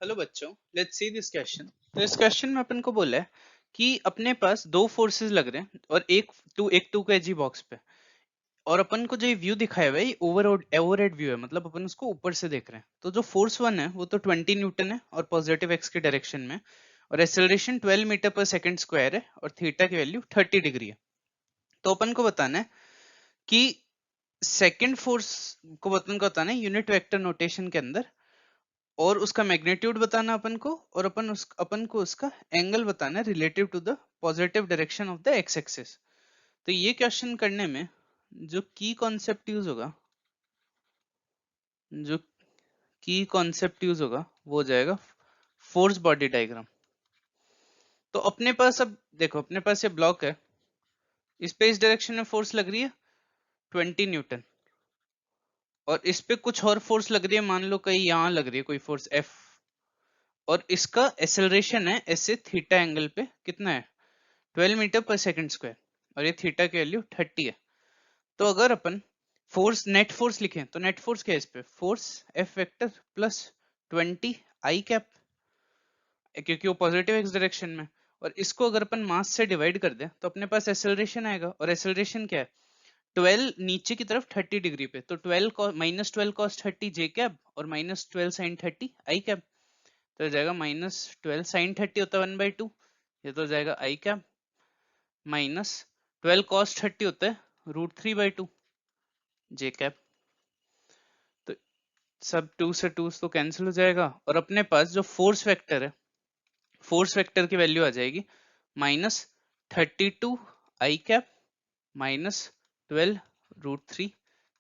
Hello बच्चों, let's see this question. तो इस क्वेश्चन में अपन को बोला है कि अपने पास दो फोर्सेस लग रहे हैं और एक टू के जी बॉक्स पे, और अपन को जो ये व्यू दिखाया हुआ है ये ओवरहेड व्यू है, मतलब अपन उसको ऊपर से देख रहे हैं। तो जो फोर्स वन है वो तो 20 न्यूटन है और पॉजिटिव एक्स के डायरेक्शन में, और एक्सेलरेशन 12 मीटर पर सेकंड स्क्वायर है और थीटा की वैल्यू 30 डिग्री है। तो अपन को बताना है कि सेकंड फोर्स को अपन को बताना है यूनिट वेक्टर नोटेशन के अंदर, और उसका मैग्नीट्यूड बताना अपन को, और अपन को उसका एंगल बताना है relative to the positive direction of the X axis. तो ये क्वेश्चन करने में जो की कॉन्सेप्ट यूज होगा जो की कॉन्सेप्ट यूज होगा वो हो जाएगा फोर्स बॉडी डायग्राम। तो अपने पास अब देखो, अपने पास ये ब्लॉक है, इस पे इस डायरेक्शन में फोर्स लग रही है 20 न्यूटन, और इस पे कुछ और फोर्स लग रही है, मान लो कहीं यहां लग रही है कोई फोर्स एफ, और इसका एक्सेलरेशन है ऐसे थीटा एंगल पे कितना है 12 मीटर पर सेकंड स्क्वायर, और ये थीटा की वैल्यू 30 है। तो अगर अपन फोर्स नेट फोर्स लिखें तो नेट फोर्स क्या है इस पे, फोर्स एफ वेक्टर प्लस 20 आई कैप, क्योंकि वो पॉजिटिव एक्स डायरेक्शन में, और इसको अगर अपन मास से डिवाइड कर दें तो अपने पास एक्सेलरेशन आएगा, और एक्सेलरेशन क्या है 12 नीचे की तरफ 30 डिग्री पे, तो 12 माइनस 12 कॉस 30 जे कैप और माइनस 12 साइन 30 आई कैप। तो हो जाएगा माइनस 12 साइन 30 होता है 1/2, ये तो हो जाएगा आई कैप, माइनस 12 कॉस 30 होता है √3/2 जे कैप। तो सब टू से टू तो कैंसिल हो जाएगा, और अपने पास जो फोर्स वेक्टर है, फोर्स वेक्टर की वैल्यू आ जाएगी -32 आई कैप माइनस 12 √3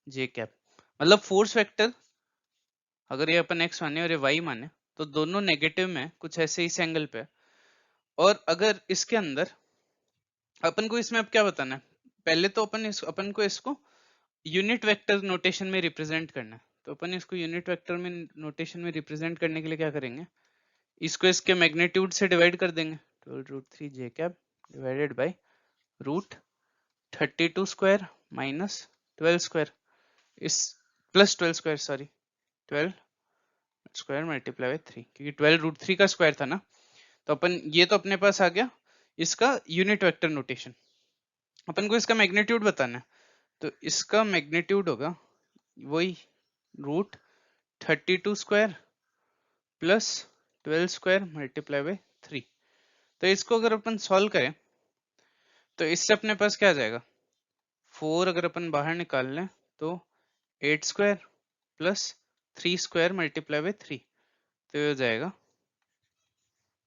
जे कैप। मतलब फोर्स वेक्टर अगर ये अपन x माने और ये y माने तो दोनों नेगेटिव में कुछ ऐसे इस एंगल पे, और अगर इसके अंदर अपन को इसमें अब क्या बताना है, पहले तो अपन को इसको यूनिट वेक्टर नोटेशन में रिप्रेजेंट करना है। तो अपन इसको यूनिट वेक्टर में नोटेशन में रिप्रेजेंट करने के लिए क्या करेंगे, इसको इसके मैग्नीट्यूड से डिवाइड कर देंगे, 12 √3 J cap divided by √32 square minus 12 square, इस plus 12 square sorry 12 square multiply by 3, क्योंकि 12 √3 का स्क्वायर था ना। तो अपन ये तो अपने पास आ गया इसका यूनिट वेक्टर नोटेशन। अपन को इसका मैग्नीट्यूड बताना है, तो इसका मैग्नीट्यूड होगा वही √32 square plus 12 square multiply by 3। तो इसको अगर अपन सॉल्व करें तो इससे अपने पास क्या आ जाएगा, 4 अगर अपन बाहर निकाल लें तो 8 square plus 3 square multiply by 3, तो ये हो जाएगा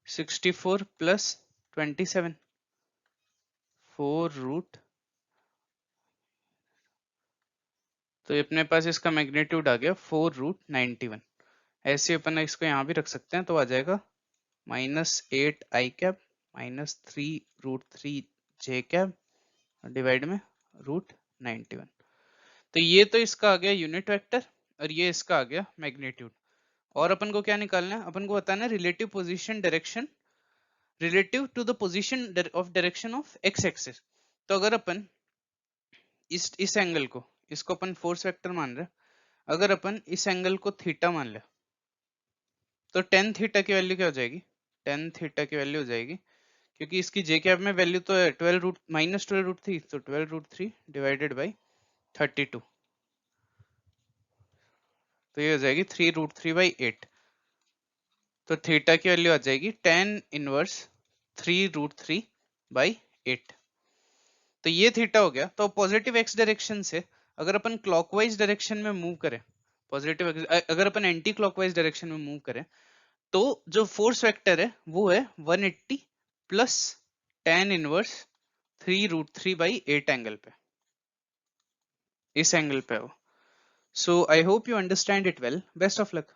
64 प्लस 27, 4 रूट, तो ये अपने पास इसका मैग्नीट्यूड आ गया 4 √91। ऐसे अपन इसको यहाँ भी रख सकते हैं, तो आ जाएगा -8 आई cap minus 3 √3 J cap divide में √91। तो ये तो इसका आ गया यूनिट वेक्टर, और ये इसका आ गया मैग्नीट्यूड। और अपन को क्या निकालना है, अपन को बताना है relative position direction relative to the position of direction of X axis. तो अगर अपन इस एंगल को, इसको अपन फोर्स वेक्टर मान रहे हैं, अगर अपन इस एंगल को थीटा मान ले तो टेन थीटा की वैल्यू क्या हो जाएगी, टेन थीटा की वैल्यू हो जाएगी, क्योंकि इसकी जे कैप में वैल्यू तो है 12 माइनस 12 √3, तो 12 √3 डिवाइडेड बाई 32, तो ये हो जाएगी 3 √3/8। तो थीटा की वैल्यू आ जाएगी टेन इनवर्स 3 √3/8। तो ये थीटा हो गया। तो पॉजिटिव एक्स डायरेक्शन से अगर अपन क्लॉकवाइज डायरेक्शन में मूव करें, पॉजिटिव अगर अपन एंटी क्लॉकवाइज डायरेक्शन में मूव करें, तो जो फोर्स वेक्टर है वो है 180 प्लस टेन इनवर्स 3 √3/8 एंगल पे, इस एंगल पे हो। So I hope you understand it well, best of luck.